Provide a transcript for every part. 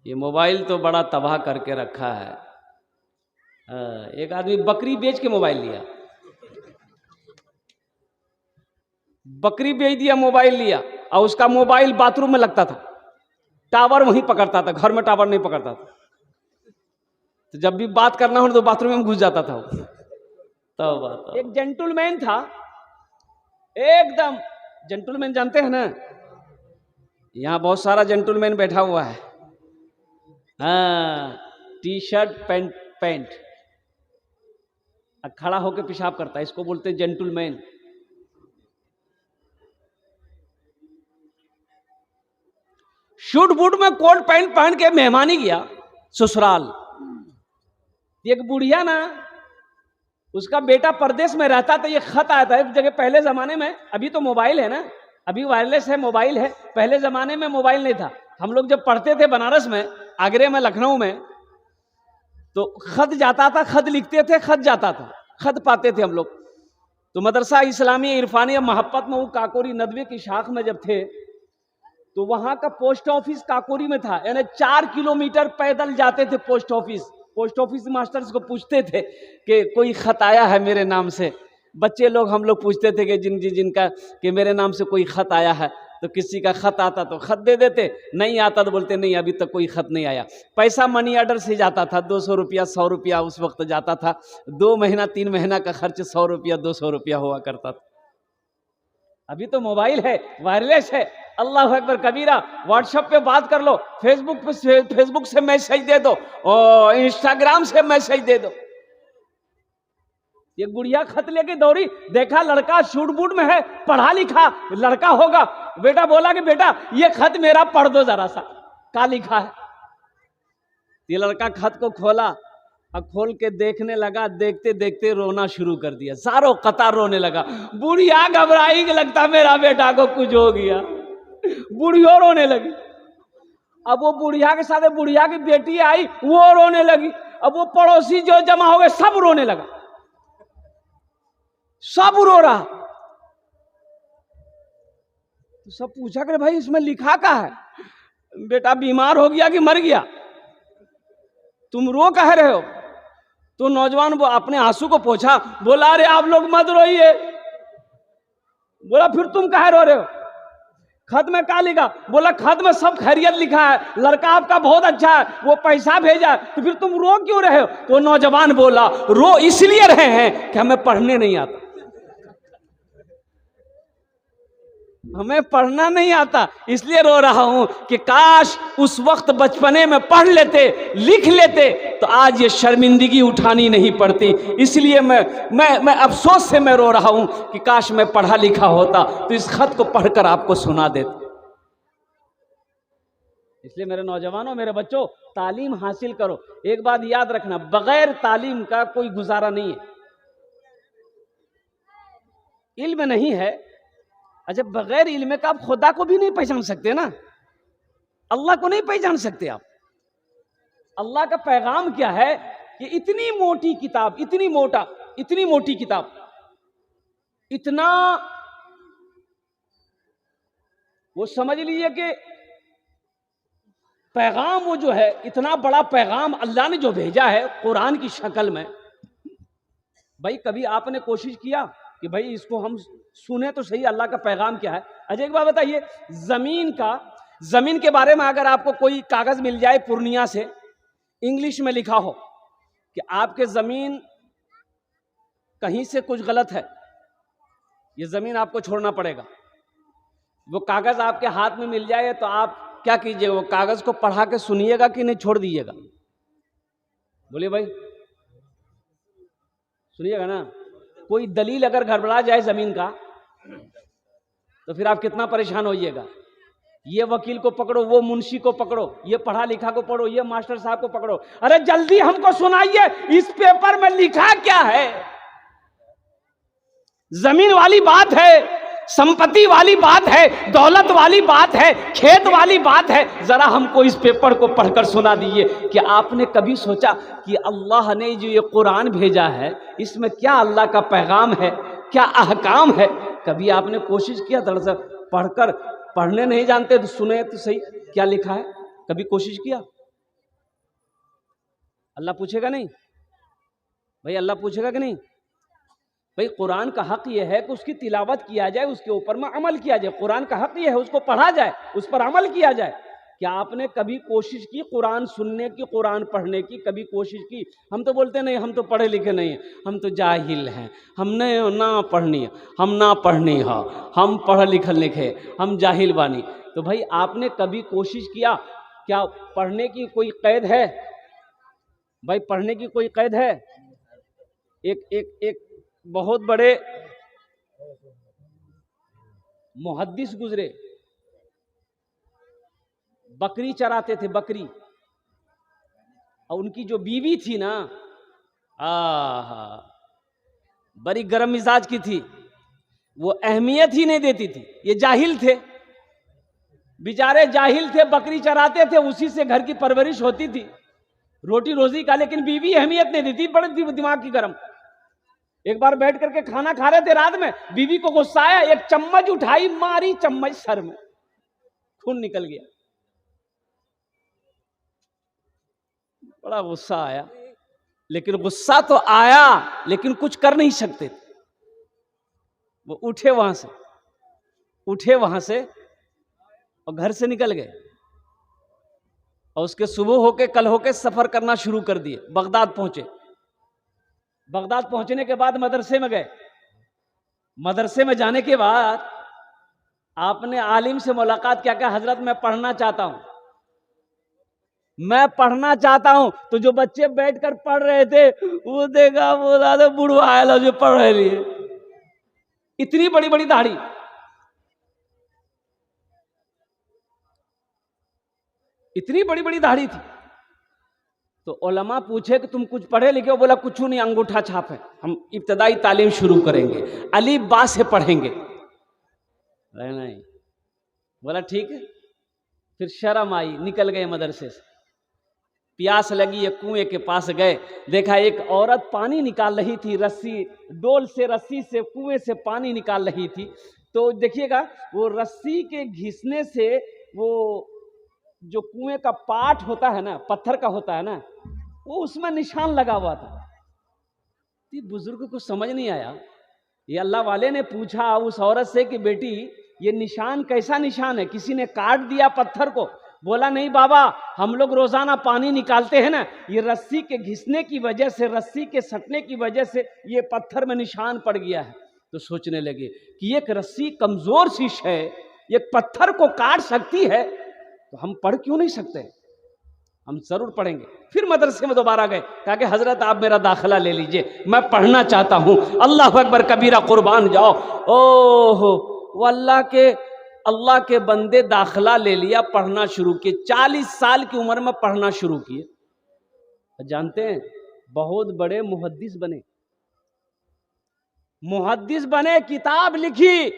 ये मोबाइल तो बड़ा तबाह करके रखा है। एक आदमी बकरी बेच के मोबाइल लिया, बकरी बेच दिया, मोबाइल लिया, और उसका मोबाइल बाथरूम में लगता था, टावर वहीं पकड़ता था, घर में टावर नहीं पकड़ता था। तो जब भी बात करना हो तो बाथरूम में घुस जाता था। तो एक जेंटलमैन था, एकदम जेंटलमैन, जानते हैं ना, यहाँ बहुत सारा जेंटलमैन बैठा हुआ है। हाँ, टी शर्ट पैंट खड़ा होकर पेशाब करता है, इसको बोलते हैं जेंटलमैन। शूट बूट में कोट पैंट पहन के मेहमानी गया ससुराल। एक बुढ़िया ना, उसका बेटा परदेश में रहता था, ये खत आया था एक जगह। पहले जमाने में, अभी तो मोबाइल है ना, अभी वायरलेस है, मोबाइल है। पहले जमाने में मोबाइल नहीं था। हम लोग जब पढ़ते थे बनारस में, आगरे में, लखनऊ में, तो खत जाता था, खत लिखते थे, खत जाता था, खत पाते थे हम लोग। तो मदरसा इस्लामी इरफानी महब्बत में, वो काकोरी नदवे की शाख में जब थे, तो वहां का पोस्ट ऑफिस काकोरी में था। यानी 4 किलोमीटर पैदल जाते थे post office. Post office masters को पूछते थे कि कोई खत आया है मेरे नाम से। बच्चे लोग, हम लोग पूछते थे कि जिनका कि मेरे नाम से कोई खत आया है। तो किसी का खत आता तो खत दे देते, नहीं आता तो बोलते नहीं, अभी तक कोई खत नहीं आया। पैसा मनी ऑर्डर से जाता था, 200 रुपया 100 रुपया उस वक्त जाता था। 2 महीना 3 महीना का खर्च 100 रुपया 200 रुपया हुआ करता था। अभी तो मोबाइल है, वायरलेस है, अल्लाह अकबर कबीरा। व्हाट्सएप पे बात कर लो, फेसबुक से मैसेज दे दो, और इंस्टाग्राम से मैसेज दे दो। ये गुड़िया खत लेके दौड़ी, देखा लड़का शूट बूट में है, पढ़ा लिखा लड़का होगा। बेटा बोला कि बेटा ये खत मेरा पढ़ दो जरा सा, क्या लिखा है। ये लड़का खत को खोला और खोल के देखने लगा, देखते देखते रोना शुरू कर दिया, सारों कतार रोने लगा। बुढ़िया घबराई कि लगता मेरा बेटा को कुछ हो गया, बुढ़िया रोने लगी। अब वो बुढ़िया के साथ बुढ़िया की बेटी आई, वो रोने लगी। अब वो पड़ोसी जो जमा हो गए, सब रोने लगा, सब रो रहा। तो सब पूछा करे भाई इसमें लिखा क्या है। बेटा बीमार हो गया कि मर गया, तुम रो कह रहे हो। तो नौजवान वो अपने आंसू को पोंछा, बोला अरे आप लोग मत रोइए। बोला फिर तुम कह रो रहे हो, खत में क्या लिखा। बोला खत में सब खैरियत लिखा है, लड़का आपका बहुत अच्छा है, वो पैसा भेजा, तो फिर तुम रो क्यों रहे हो। तो नौजवान बोला रो इसलिए रहे हैं कि हमें पढ़ने नहीं आता, हमें पढ़ना नहीं आता, इसलिए रो रहा हूं कि काश उस वक्त बचपने में पढ़ लेते, लिख लेते, तो आज ये शर्मिंदगी उठानी नहीं पड़ती। इसलिए मैं अफसोस से मैं रो रहा हूं कि काश मैं पढ़ा लिखा होता तो इस खत को पढ़कर आपको सुना देता। इसलिए मेरे नौजवानों, मेरे बच्चों, तालीम हासिल करो। एक बात याद रखना, बगैर तालीम का कोई गुजारा नहीं है। इल्म नहीं है, अच्छा बगैर इल्म का आप खुदा को भी नहीं पहचान सकते ना, अल्लाह को नहीं पहचान सकते आप। अल्लाह का पैगाम क्या है कि इतनी मोटी किताब, इतनी मोटी किताब, इतना, वो समझ लीजिए कि पैगाम वो जो है, इतना बड़ा पैगाम अल्लाह ने जो भेजा है कुरान की शक्ल में। भाई कभी आपने कोशिश किया कि भाई इसको हम सुने तो सही, अल्लाह का पैगाम क्या है। अच्छा एक बात बताइए, जमीन के बारे में अगर आपको कोई कागज मिल जाए पूर्णिया से, इंग्लिश में लिखा हो कि आपके जमीन कहीं से कुछ गलत है, ये जमीन आपको छोड़ना पड़ेगा, वो कागज आपके हाथ में मिल जाए तो आप क्या कीजिएगा। वो कागज को पढ़ा के सुनिएगा कि नहीं छोड़ दीजिएगा। बोलिए भाई, सुनिएगा ना। कोई दलील अगर गड़बड़ा जाए जमीन का तो फिर आप कितना परेशान होइएगा। ये वकील को पकड़ो, वो मुंशी को पकड़ो, ये पढ़ा लिखा को पकड़ो, ये मास्टर साहब को पकड़ो। अरे जल्दी हमको सुनाइए इस पेपर में लिखा क्या है। जमीन वाली बात है, संपत्ति वाली बात है, दौलत वाली बात है, खेत वाली बात है। जरा हमको इस पेपर को पढ़कर सुना दीजिए कि आपने कभी सोचा कि अल्लाह ने जो ये कुरान भेजा है इसमें क्या अल्लाह का पैगाम है, क्या अहकाम है। कभी आपने कोशिश किया दरअसल पढ़ने नहीं जानते तो सुने तो सही क्या लिखा है, कभी कोशिश किया। अल्लाह पूछेगा नहीं भाई? अल्लाह पूछेगा कि नहीं भाई? कुरान का हक यह है कि उसकी तिलावत किया जाए, उसके ऊपर में अमल किया जाए। कुरान का हक यह है उसको पढ़ा जाए, उस पर अमल किया जाए। क्या आपने कभी कोशिश की कुरान सुनने की, कुरान पढ़ने की? कभी कोशिश की? हम तो बोलते नहीं, हम तो पढ़े लिखे नहीं हैं, हम तो जाहिल हैं, हमने ना पढ़नी, हम ना पढ़नी है, हम पढ़ लिखल लिखे, हम जाहिल बानी। तो भाई आपने कभी कोशिश किया? क्या पढ़ने की कोई कैद है भाई? पढ़ने की कोई कैद है? एक बहुत बड़े मुहद्दिस गुजरे, बकरी चराते थे, बकरी। और उनकी जो बीवी थी ना, आहा, बड़ी गर्म मिजाज की थी, वो अहमियत ही नहीं देती थी। ये जाहिल थे, बेचारे जाहिल थे, बकरी चराते थे, उसी से घर की परवरिश होती थी, रोटी रोजी का। लेकिन बीवी अहमियत नहीं देती, बड़े दिमाग की गर्म। एक बार बैठ करके खाना खा रहे थे रात में, बीवी को गुस्सा आया, एक चम्मच उठाई, मारी चम्मच सर में, खून निकल गया। बड़ा गुस्सा आया, लेकिन गुस्सा तो आया, लेकिन कुछ कर नहीं सकते। वो उठे वहां से और घर से निकल गए। और उसके सुबह होके, कल होके सफर करना शुरू कर दिए। बगदाद पहुंचे। बगदाद पहुंचने के बाद मदरसे में गए। मदरसे में जाने के बाद आपने आलिम से मुलाकात क्या कहा? हजरत मैं पढ़ना चाहता हूं, मैं पढ़ना चाहता हूं। तो जो बच्चे बैठकर पढ़ रहे थे, वो देखा, बोला तो बुढ़वा आया जो पढ़ रहे लिए, इतनी बड़ी बड़ी दाढ़ी, इतनी बड़ी बड़ी दाढ़ी थी। तो उलमा पूछे कि तुम कुछ पढ़े लिखे हो? बोला कुछ नहीं, अंगूठा छाप है, हम इब्तदाई तालीम शुरू करेंगे, अली बा से पढ़ेंगे। नहीं, बोला ठीक है। फिर शर्म आई, निकल गए मदरसे से। प्यास लगी, एक कुएं के पास गए, देखा एक औरत पानी निकाल रही थी, रस्सी डोल से, रस्सी से कुएं से पानी निकाल रही थी। तो देखिएगा, वो रस्सी के घिसने से वो जो कुएं का पाट होता है ना, पत्थर का होता है ना, वो उसमें निशान लगा हुआ था। बुजुर्ग को समझ नहीं आया। ये अल्लाह वाले ने पूछा उस औरत से कि बेटी ये निशान कैसा निशान है? किसी ने काट दिया पत्थर को? बोला नहीं बाबा, हम लोग रोजाना पानी निकालते हैं ना, ये रस्सी के घिसने की वजह से, रस्सी के सटने की वजह से ये पत्थर में निशान पड़ गया है। तो सोचने लगे कि एक रस्सी कमजोर सी है, एक पत्थर को काट सकती है, तो हम पढ़ क्यों नहीं सकते? हम जरूर पढ़ेंगे। फिर मदरसे में दोबारा गए, कहा कि हजरत आप मेरा दाखिला ले लीजिए, मैं पढ़ना चाहता हूं। अल्लाह अकबर कबीरा, कुर्बान जाओ। ओहो, वो अल्लाह के बंदे दाखिला ले लिया, पढ़ना शुरू किए। 40 साल की उम्र में पढ़ना शुरू किए। जानते हैं, बहुत बड़े मुहद्दिस बने, किताब लिखी।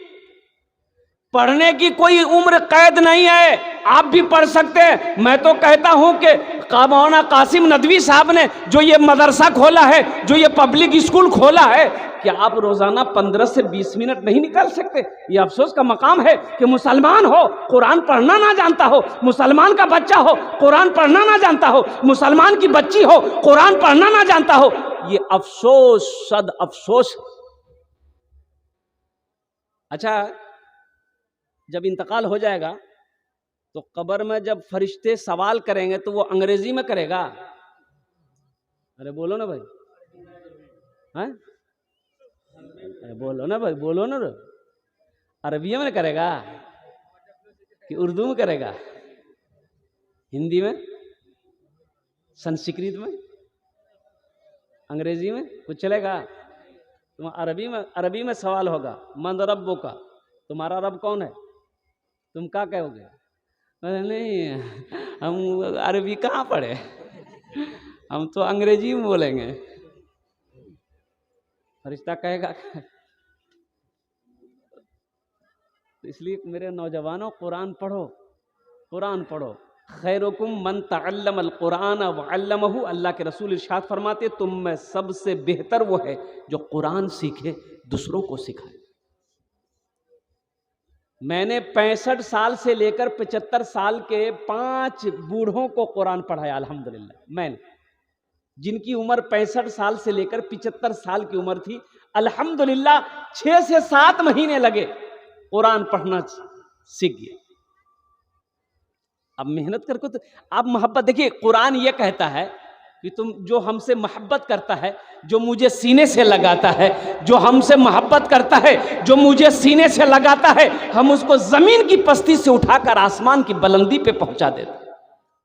पढ़ने की कोई उम्र कैद नहीं है, आप भी पढ़ सकते हैं। मैं तो कहता हूं कि मौलाना कासिम नदवी साहब ने जो ये मदरसा खोला है, जो ये पब्लिक स्कूल खोला है, कि आप रोजाना 15 से 20 मिनट नहीं निकाल सकते? ये अफसोस का मकाम है कि मुसलमान हो, कुरान पढ़ना ना जानता हो, मुसलमान का बच्चा हो, कुरान पढ़ना ना जानता हो, मुसलमान की बच्ची हो, कुरान पढ़ना ना जानता हो। ये अफसोस, सद अफसोस। अच्छा, जब इंतकाल हो जाएगा तो कब्र में जब फरिश्ते सवाल करेंगे तो वो अंग्रेजी में करेगा? अरे बोलो ना भाई, हैं? अरे बोलो ना भाई, बोलो ना। अरबी में करेगा कि उर्दू में करेगा? हिंदी में, संस्कृत में, अंग्रेजी में कुछ चलेगा? तुम अरबी में सवाल होगा, मन रब्बो का, तुम्हारा रब कौन है? तुम क्या कहोगे? नहीं, हम अरबी कहाँ पढ़े, हम तो अंग्रेजी में बोलेंगे। फरिश्ता कहेगा। तो इसलिए मेरे नौजवानों, कुरान पढ़ो, कुरान पढ़ो। खैरुकुम मन तअल्लम अल कुरान व अल्लमहु, अल्लाह के रसूल इरशाद फरमाते, तुम में सबसे बेहतर वो है जो कुरान सीखे, दूसरों को सिखाए। मैंने 65 साल से लेकर 75 साल के 5 बूढ़ों को कुरान पढ़ाया, अल्हम्दुलिल्लाह। मैंने जिनकी उम्र 65 साल से लेकर 75 साल की उम्र थी, अल्हम्दुलिल्लाह 6 से 7 महीने लगे, कुरान पढ़ना सीख गया। अब मेहनत करके तो आप मोहब्बत, देखिए कुरान ये कहता है कि तुम जो हमसे मोहब्बत करता है, जो मुझे सीने से लगाता है, जो हमसे मोहब्बत करता है, जो मुझे सीने से लगाता है, हम उसको जमीन की पस्ती से उठाकर आसमान की बुलंदी पे पहुंचा देते हैं।